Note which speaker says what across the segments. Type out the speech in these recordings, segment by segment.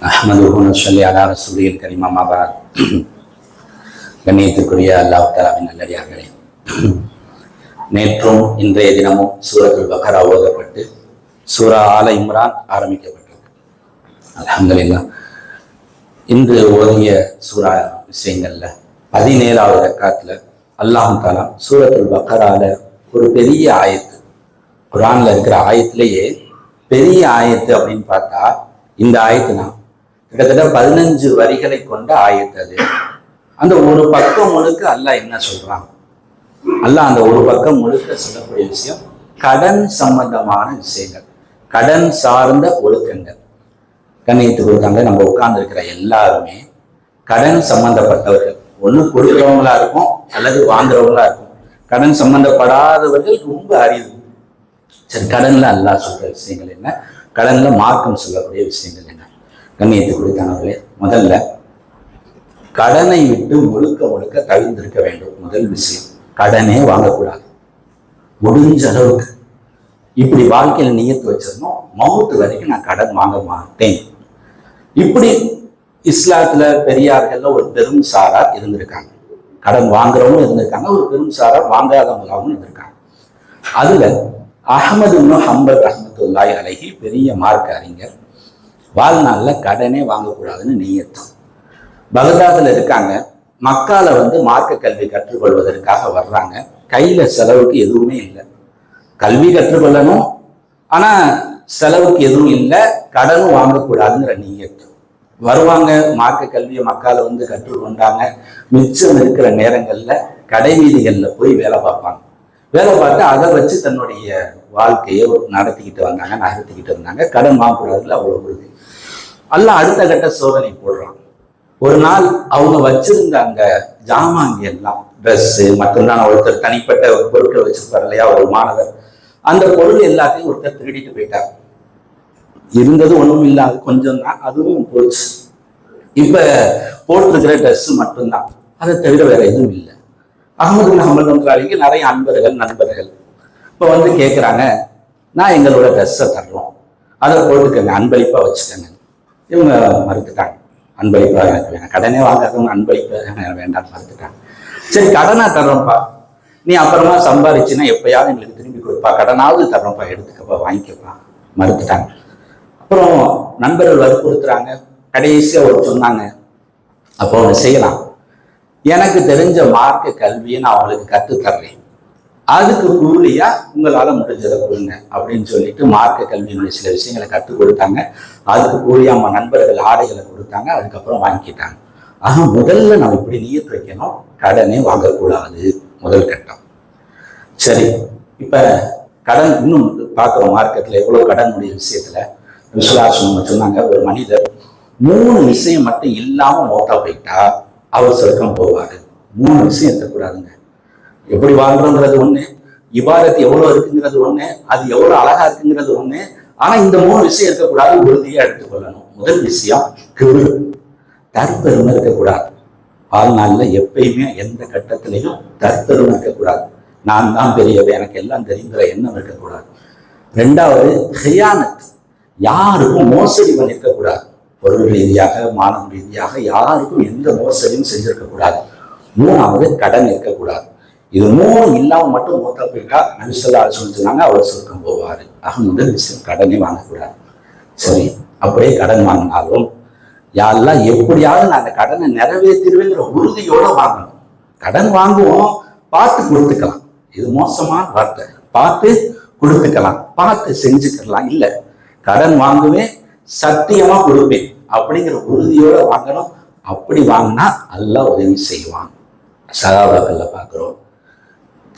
Speaker 1: அஹ்மதுஹு நுஸல்லி அலா ரசூலில் கரீம் அம்மா பஅத். கண்ணியத்திற்குரிய அல்லாஹ் தஆலாவின் நல்லடியார்களே, நேற்றும் இன்றைய தினமும் சூரத்துல் பக்ரா ஓதப்பட்டு சூரா ஆல இம்ரான் ஆரம்பிக்கப்பட்டது. அல்ஹம்துலில்லாஹ். இன்று ஓதிய சூரா விஷயங்கள்ல 17வது ரக்காத்துல அல்லாஹ் தஆலா சூரத்துல் பக்ரால ஒரு பெரிய ஆயத்து, குர்ஆன்ல இருக்கிற ஆயத்திலேயே பெரிய ஆயத்து அப்படின்னு பார்த்தா இந்த ஆயத்து தான். கிட்டத்தட்ட 15 வரிகளை கொண்ட ஆயத்து அது. அந்த ஒரு பக்கம் முழுக்க அல்லாஹ் என்ன சொல்றான்? அல்லாஹ் அந்த ஒரு பக்கம் முழுக்க சொல்லக்கூடிய விஷயம் கடன் சம்பந்தமான விஷயங்கள், கடன் சார்ந்த ஒழுக்கங்கள். கண்ணியத்து கொடுத்தாங்க. நம்ம உட்கார்ந்து இருக்கிற எல்லாருமே கடன் சம்பந்தப்பட்டவர்கள், ஒண்ணு கொடுக்கிறவங்களா இருக்கும் அல்லது வாங்குறவங்களா இருக்கும். கடன் சம்பந்தப்படாதவர்கள் ரொம்ப அரிது. சரி, கடன்ல அல்லாஹ் சொல்ற விஷயங்கள் என்ன, கடன்ல மார்க்கம் சொல்லக்கூடிய விஷயங்கள் என்ன? கண்ணியத்தை கொடுத்தானவர்களே, முதல்ல கடனை விட்டு முழுக்க முழுக்க தவிர்த்திருக்க வேண்டும். முதல் விஷயம், கடனே வாங்கக்கூடாது. முடிஞ்ச அளவுக்கு இப்படி வாழ்க்கையில நியத்து வச்சிருந்தோம், மௌத்து வரைக்கும் நான் கடன் வாங்க மாட்டேன். இப்படி இஸ்லாத்துல பெரியார்கள்ல ஒரு பெரும் சாரார் இருந்திருக்காங்க. கடன் வாங்குறவங்க இருந்திருக்காங்க, ஒரு பெரும் சாரார் வாங்காதவங்களாகவும் இருந்திருக்காங்க. அதுல அஹ்மது இப்னு ஹம்பல் ரஹ்மத்துல்லாஹி அலைஹி பெரிய மார்க்க அறிஞர், வாழ்நாள்ல கடனே வாங்கக்கூடாதுன்னு நியத்து. பகதாதுல இருக்காங்க. மக்கால மார்க்க கல்வி கற்றுக்கொள்வதற்காக வர்றாங்க. கையில செலவுக்கு எதுவுமே இல்லை. கல்வி கற்றுக்கொள்ளணும், ஆனா செலவுக்கு எதுவும் இல்லை. கடனும் வாங்கக்கூடாதுங்கிற நியத்து வருவாங்க. மார்க்க கல்வியை மக்கால கற்றுக்கொண்டாங்க. மிச்சம் இருக்கிற நேரங்கள்ல கடை வீதிகள்ல போய் வேலை பார்ப்பாங்க. வேலை பார்த்து அதை வச்சு தன்னுடைய வாழ்க்கையை நடத்திக்கிட்டு வந்தாங்க, நகர்த்திக்கிட்டு இருந்தாங்க. கடன் வாங்கக்கூடாதுல அவ்வளவு உறுதி. அல்லாஹ் அடுத்த கட்ட சோதனை போடுறான். ஒரு நாள் அவங்க வச்சிருந்த அந்த ஜாமாங்கி எல்லாம், ட்ரெஸ் மட்டும்தான், ஒருத்தர் தனிப்பட்ட பொருட்கள் வச்சிருப்பார் இல்லையா, ஒரு மாணவர், அந்த பொருள் எல்லாத்தையும் ஒருத்தர் திருடிட்டு போயிட்டார். இருந்தது ஒண்ணும் இல்லாது கொஞ்சம் தான், அதுவும் போச்சு. இப்ப போட்டிருக்கிற ட்ரெஸ் மட்டும்தான், அதை தவிர வேற எதுவும் இல்லை. அஹ்மது இப்னு ஹம்பல் ரஹ்மத்துல்லாஹி நிறைய நண்பர்கள் இப்ப கேட்குறாங்க, நான் எங்களோட ட்ரெஸ்ஸை தர்றோம், அதை போட்டுக்கங்க, அன்பளிப்பா வச்சுக்கங்க. இவங்க மறுத்துட்டாங்க. அன்பளிப்பா எனக்கு வேணாம், கடனே வாங்காதவங்க அன்பளிப்பா வேண்டாம்னு மறுத்துட்டாங்க. சரி, கடனா தர்றோம்ப்பா, நீ அப்புறமா சம்பாதிச்சுன்னா எப்பயாவது எங்களுக்கு திரும்பி கொடுப்பா, கடனாவது தர்றோம்ப்பா, எடுத்துக்கப்பா, வாங்கிக்கப்பா. மறுத்துட்டாங்க. அப்புறம் நண்பர்கள் வற்புறுத்துறாங்க. கடைசியா ஒரு சொன்னாங்க, அப்போ ஒன்று செய்யலாம், எனக்கு தெரிஞ்ச மார்க்க கல்வியை நான் அவங்களுக்கு கற்றுத்தர்றேன், அதுக்கு கூலியா உங்களால முடிஞ்சதை கொடுங்க அப்படின்னு சொல்லிட்டு மார்க்க கல்வியினுடைய சில விஷயங்களை கற்றுக் கொடுத்தாங்க. அதுக்கு கூலியா நம்ம நண்பர்கள் ஆடைகளை கொடுத்தாங்க. அதுக்கப்புறம் வாங்கிக்கிட்டாங்க. ஆக முதல்ல நம்ம இப்படி நியத்து வைக்கணும், கடனே வாங்கக்கூடாது, முதல் கட்டம். சரி, இப்ப கடன் இன்னும் பார்க்கிறோம். மார்க்கெட்ல எவ்வளவு கடனுடைய விஷயத்துல விசுவாசம் சொன்னாங்க, ஒரு மனிதர் 3 விஷயம் மட்டும் இல்லாம மோட்டா போயிட்டா அவர் சொர்க்கம் போவாரு. 3 விஷயம் இருக்கக்கூடாதுங்க. எப்படி வாழ்றோங்கிறது ஒண்ணு, இபாதத் எவ்வளவு இருக்குங்கிறது ஒண்ணு, அது எவ்வளவு அழகா இருக்குங்கிறது ஒண்ணு. ஆனா இந்த 3 விஷயம் இருக்கக்கூடாது, உறுதியா எடுத்துக்கொள்ளணும். முதல் விஷயம் கிபுரு, தற்பெருமை இருக்கக்கூடாது. வாழ்நாள்ல எப்பயுமே எந்த கட்டத்திலையும் தற்பெருமை இருக்கக்கூடாது. நான் தான் பெரியவை, எனக்கு எல்லாம் தெரியுங்கிற எண்ணம் இருக்கக்கூடாது. 2வது ஹியானத், யாருக்கும் மோசடி பண்ணிருக்க கூடாது. பொருள் ரீதியாக, மானம் ரீதியாக யாருக்கும் எந்த மோசடியும் செஞ்சிருக்க கூடாது. 3வது கடன் இருக்கக்கூடாது. இது 3 இல்லாம மட்டும் மூத்தா போயிட்டா நபி ஸல்லல்லாஹு அலைஹி வஸல்லம் சொன்னாங்க, அவர் சொர்க்கம் போவாரு. ஆக முதல் விஷயம் கடனே வாங்கக்கூடாது. சரி, அப்படியே கடன் வாங்கினாலும் யாரெல்லாம் எப்படியாவது நான் அந்த கடனை நிறைவேற்றிடுவேங்கிற உறுதியோட வாங்கணும். கடன் வாங்குவோம், பார்த்து கொடுத்துக்கலாம். இது மோசமான வார்த்தை. பார்த்து கொடுத்துக்கலாம், பார்த்து செஞ்சுக்கலாம். இல்லை, கடன் வாங்குவேன், சத்தியமா கொடுப்பேன் அப்படிங்கிற உறுதியோட வாங்கணும். அப்படி வாங்கினா அல்லாஹ் உதவி செய்வான். சஹாபாக்கள்ல பார்க்கிறோம்.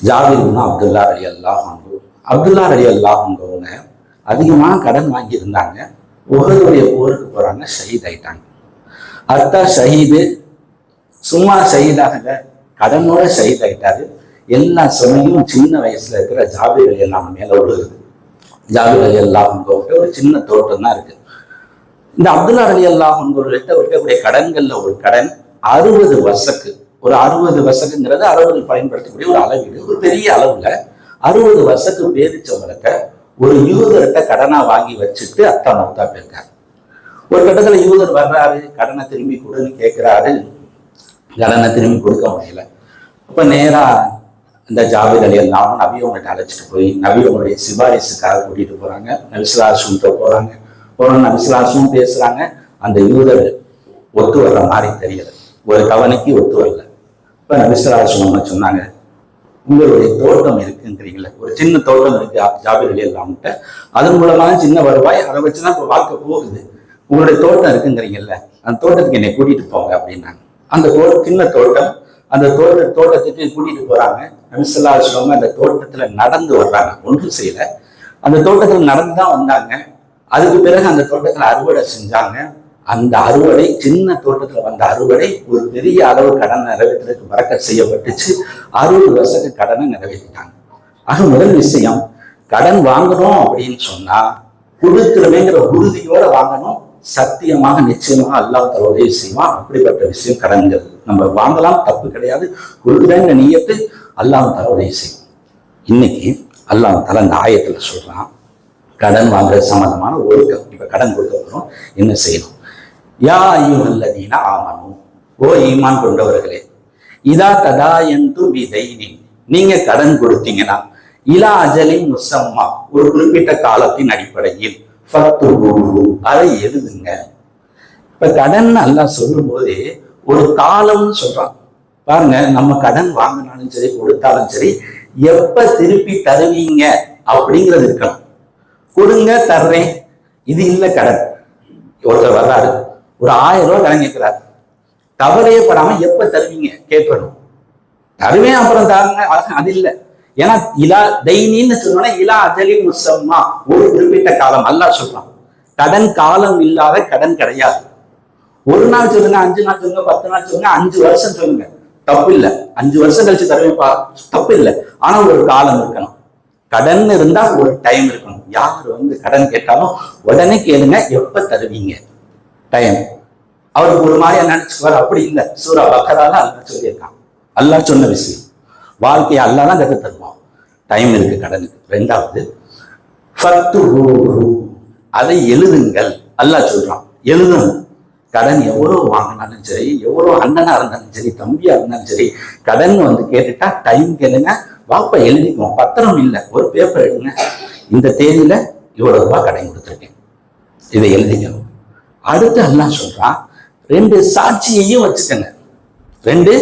Speaker 1: ஜாபிர் இப்னு அப்துல்லா ரலியல்லாஹு அன்ஹு, அப்துல்லா ரலியல்லாஹு அன்ஹுங்க அதிகமாக கடன் வாங்கி இருந்தாங்க. உஹதுடைய போருக்கு போறாங்க, ஷஹீத் ஆயிட்டாங்க. அத்தா ஷஹீது சும்மா ஷஹீதாக கடனோட ஷஹீத் ஆயிட்டாரு. எல்லா சுமையும் சின்ன வயசுல இருக்கிற ஜாபிர் ரலியல்லாஹு அன்ஹு மேல விழுகுது. ஜாபிர் ரலியல்லாஹு அன்ஹு ஒரு சின்ன தோட்டம் தான் இருக்கு. இந்த அப்துல்லா ரலியல்லாஹு அன்ஹு இருக்கக்கூடிய கடன்கள்ல ஒரு கடன் 60 வசக்கு. ஒரு 60 வசக்குங்கிறது அரபுகள் பயன்படுத்தக்கூடிய ஒரு அளவீடு. ஒரு பெரிய அளவுல 60 வசக்கு பேரிச்சம்பழத்தை ஒரு யூதர்கிட்ட கடனா வாங்கி வச்சுட்டு அத்தா மௌத்தா போயிருக்காரு. ஒரு கட்டத்துல யூதர் வர்றாரு, கடனை திரும்பி கொடுன்னு கேட்கிறாரு. கடனை திரும்பி கொடுக்க முடியல. அப்ப நேரா இந்த ஜாபிர் ரலியல்லாஹு நபி அவங்கள்ட்ட அழைச்சிட்டு போய் நபி அவங்களுடைய சிபாரிசுக்காக கூட்டிட்டு போறாங்க. நபி ஸல்லல்லாஹு அலைஹி வஸல்லம் போறாங்க. நபி ஸல்லல்லாஹு அலைஹி வஸல்லம் பேசுறாங்க. அந்த யூதர் ஒத்து வர்ற மாதிரி தெரியல, ஒரு கவனைக்கு ஒத்து வரல. இப்ப நபி ஸல்லல்லாஹு அலைஹி வஸல்லம் சொன்னாங்க, உங்களுடைய தோட்டம் இருக்குங்கிறீங்கள, ஒரு சின்ன தோட்டம் இருக்கு ஜாபிர் ரலியல்லாஹுட்ட, அதன் மூலமாக சின்ன வருவாய், அதை வச்சுதான் இப்ப வாழ்க்கை போகுது. உங்களுடைய தோட்டம் இருக்குங்கிறீங்கல்ல, அந்த தோட்டத்துக்கு என்னை கூட்டிட்டு போங்க அப்படின்னாங்க. அந்த சின்ன தோட்டம், அந்த தோட்டத்துக்கு கூட்டிட்டு போறாங்க. நபி ஸல்லல்லாஹு அலைஹி வஸல்லம் அந்த தோட்டத்துல நடந்து வர்றாங்க, ஒன்றும் செய்யல. அந்த தோட்டத்துல நடந்துதான் வந்தாங்க. அதுக்கு பிறகு அந்த தோட்டத்துல அறுவடை செஞ்சாங்க. அந்த அறுவடை, சின்ன தோட்டத்துல வந்த அறுவடை ஒரு பெரிய அளவு கடன் நிறைவேற்றதுக்கு பறக்கத் செய்யப்பட்டுச்சு. 60 வருஷத்துக்கு கடனை நிறைவேற்றிட்டாங்க. ஆக முதல் விஷயம், கடன் வாங்கணும் அப்படின்னு சொன்னா கொடுத்துருவேங்கிற உறுதியோட வாங்கணும். சத்தியமாக நிச்சயமாக அல்லாஹ் தஆலா உதவி செய்வான். அப்படிப்பட்ட விஷயம் கடன்கள். நம்ம வாங்கலாம், தப்பு கிடையாது. கொடுக்குறேங்கிற நியத்து அல்லாஹ் தஆலா உதவி செய்வான். இன்னைக்கு அல்லாஹ் தஆலா இந்த ஆயத்துல சொல்றான், கடன் வாங்குறது சம்பந்தமான ஒழுக்கம். இப்ப கடன் கொடுக்க போறோம், என்ன செய்யணும்? யா அய்யுஹல்லதீன ஆமனு, ஓ ஈமான் கொண்டவர்களே, இதா ததாயந்து பிதைனின், நீங்க கடன் கொடுத்தீங்கன்னா இலா அஜலின் முஸம்மா, ஒரு குறிப்பிட்ட காலத்தின் அடிப்படையில் ஃபக்துபூஹு, அதை எழுதுங்க. இப்ப கடன் அல்லாஹ் சொல்லும் போதே ஒரு காலம்னு சொல்றான். பாருங்க, நம்ம கடன் வாங்கினாலும் சரி கொடுத்தாலும் சரி எப்ப திருப்பி தருவீங்க அப்படிங்கிறது இருக்கணும். கொடுங்க தர்றேன், இது இல்லை கடன். ஒருத்தர் வர்றாரு, ஒரு 1000 ரூபாய் கடன் கேட்கிறாரு. கவலையப்படாம எப்ப தருவீங்க கேட்கணும். தருவேன் அப்புறம் தாருங்க, அது இல்லை. ஏன்னா இலா தைனின்னு சொன்னோன்னா இலா அஜலின் முஸம்மா, ஒரு குறிப்பிட்ட காலம். அல்லாஹ் சொல்றான், கடன் காலம் இல்லாத கடன் கிடையாது. ஒரு நாள் சொல்லுங்க, 5 நாள் சொல்லுங்க, 10 நாள் சொல்லுங்க, 5 வருஷம் சொல்லுங்க, தப்பு இல்லை. 5 வருஷம் கழிச்சு தருவேன், தப்பு இல்லை. ஆனா ஒரு காலம் இருக்கணும். கடன் இருந்தா ஒரு டைம் இருக்கணும். யார் கடன் கேட்டாலும் உடனே கேளுங்க, எப்ப தருவீங்க, டைம். அவருக்கு ஒரு மாதிரியா நினைச்சுக்குவார். அப்படி இல்லை. சூரா பக்கரால அல்லாஹ் சொல்லியிருக்கான். அல்லாஹ் சொன்ன விஷயம், வாழ்க்கையை அல்லாஹ் தான் கற்று தருவான். டைம் இருக்கு கடனுக்கு. 2வது ஃபக்துபூஹு, அதை எழுதுங்கள். அல்லாஹ் சொல்றான், எழுதணும். கடன் எவ்வளவு வாங்கினாலும் சரி, எவ்வளவு அண்ணனா இருந்தாலும் சரி, தம்பியா இருந்தாலும் சரி, கடன் கேட்டுட்டா டைம் கேளுங்க. வாப்பா எழுதிக்குவோம், பத்திரம் இல்லை, ஒரு பேப்பர் எடுங்க, இந்த தேதியில இவ்வளவு ரூபாய் கடன் கொடுத்துருக்கேன், இதை எழுதிக்கணும். அடுத்து அல்லாஹ் சொல்றான், 2 சாட்சியையும் வச்சுக்கங்க. 2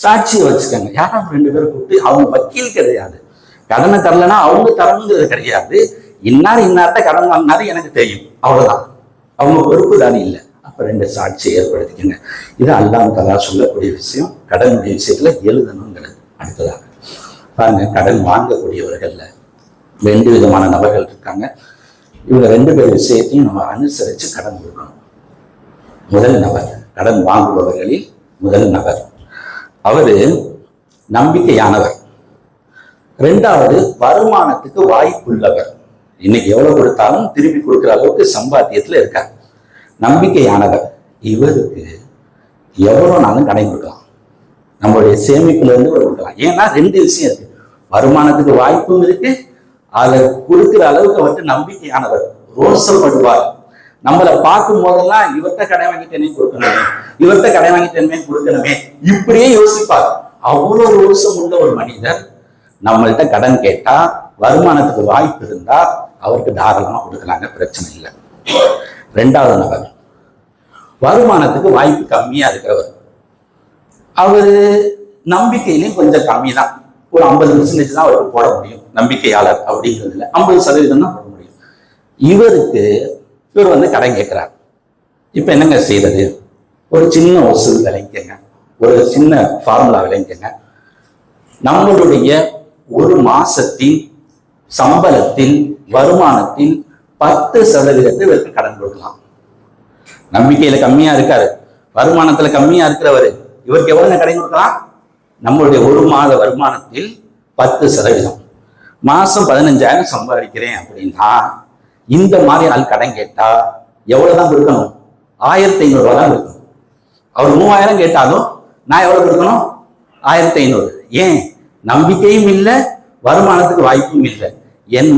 Speaker 1: சாட்சியை வச்சுக்கங்க. யாரும் 2 பேரை கூப்பிட்டு, அவங்க வக்கீல் கிடையாது, கடனை தரலன்னா அவங்க தரணுங்கிறது கிடையாது. இன்னார்ட்ட கடன் வாங்கினாரு எனக்கு தெரியும், அவ்வளவுதான். அவங்க பொறுப்பு தானே இல்லை. அப்ப 2 சாட்சியை ஏற்படுத்திக்கங்க. இது அல்லாஹ் தஆலா சொல்லக்கூடிய விஷயம். கடனுடைய விஷயத்துல எழுதணுங்கிறது. அடுத்ததாக பாருங்க, கடன் வாங்கக்கூடியவர்கள்ல 2 விதமான நபர்கள் இருக்காங்க. இவங்க 2 பேர் விஷயத்தையும் நம்ம அனுசரிச்சு கடன் கொடுக்கணும். முதல் நபர், கடன் வாங்குபவர்களில் முதல் நபர், அவரு நம்பிக்கையானவர். 2வது வருமானத்துக்கு வாய்ப்புள்ளவர். இன்னைக்கு எவ்வளவு கொடுத்தாலும் திருப்பி கொடுக்கிற அளவுக்கு சம்பாத்தியத்துல இருக்கார். நம்பிக்கையானவர். இவருக்கு எவ்வளவு நாளும் கடன் கொடுக்கலாம், நம்மளுடைய சேமிப்புல இருந்து கொடுக்கலாம். ஏன்னா 2 விஷயம் இருக்கு. வருமானத்துக்கு வாய்ப்பும் இருக்கு, அதை கொடுக்கிற அளவுக்கு அவர்கிட்ட நம்பிக்கையானவர். ரோசப்படுவார். நம்மளை பார்க்கும் போதெல்லாம் இவர்கிட்ட கடன் வாங்கிட்டேனே கொடுக்கணுமே, இவர்கிட்ட கடன் வாங்கிட்டேனே கொடுக்கணுமே, இப்படியே யோசிப்பார். அவ்வளவு ரோசம் உள்ள ஒரு மனிதர் நம்மள்கிட்ட கடன் கேட்டா, வருமானத்துக்கு வாய்ப்பு இருந்தா அவருக்கு தாராளமா கொடுக்கலாங்க, பிரச்சனை இல்லை. 2வது நபர், வருமானத்துக்கு வாய்ப்பு கம்மியா இருக்கிறவர். அவரு நம்பிக்கையிலையும் கொஞ்சம் கம்மி தான். ஒரு 50% தான் அவருக்கு போட முடியும். நம்பிக்கையாளர் அப்படிங்கிறதுல 50% தான் போட முடியும். இவர் கடன் கேட்கிறார். இப்ப என்னங்க செய்யறது? ஒரு சின்ன வசூல் விளைக்கங்க, ஒரு சின்ன ஃபார்முலா விளைக்கங்க. நம்மளுடைய ஒரு மாசத்தின் சம்பளத்தில் வருமானத்தில் 10% இவருக்கு கடன் கொடுக்கலாம். நம்பிக்கையில கம்மியா இருக்காரு, வருமானத்துல கம்மியா இருக்கிறவரு, இவருக்கு எவ்வளவு கடன் கொடுக்கலாம்? நம்மளுடைய ஒரு மாத வருமானத்தில் 10%. மாசம் 15,000 சம்பாதிக்கிறேன் அப்படின்னா இந்த மாதிரி ஆள் கடன் கேட்டா எவ்வளவுதான் கொடுக்கணும்? 1,500 ரூபாய் தான் கொடுக்கணும். அவர் 3,000 கேட்டாலும் நான் எவ்வளவு கொடுக்கணும்? 1,500. ஏன்? நம்பிக்கையும் இல்லை, வருமானத்துக்கு வாய்ப்பும் இல்லை. என்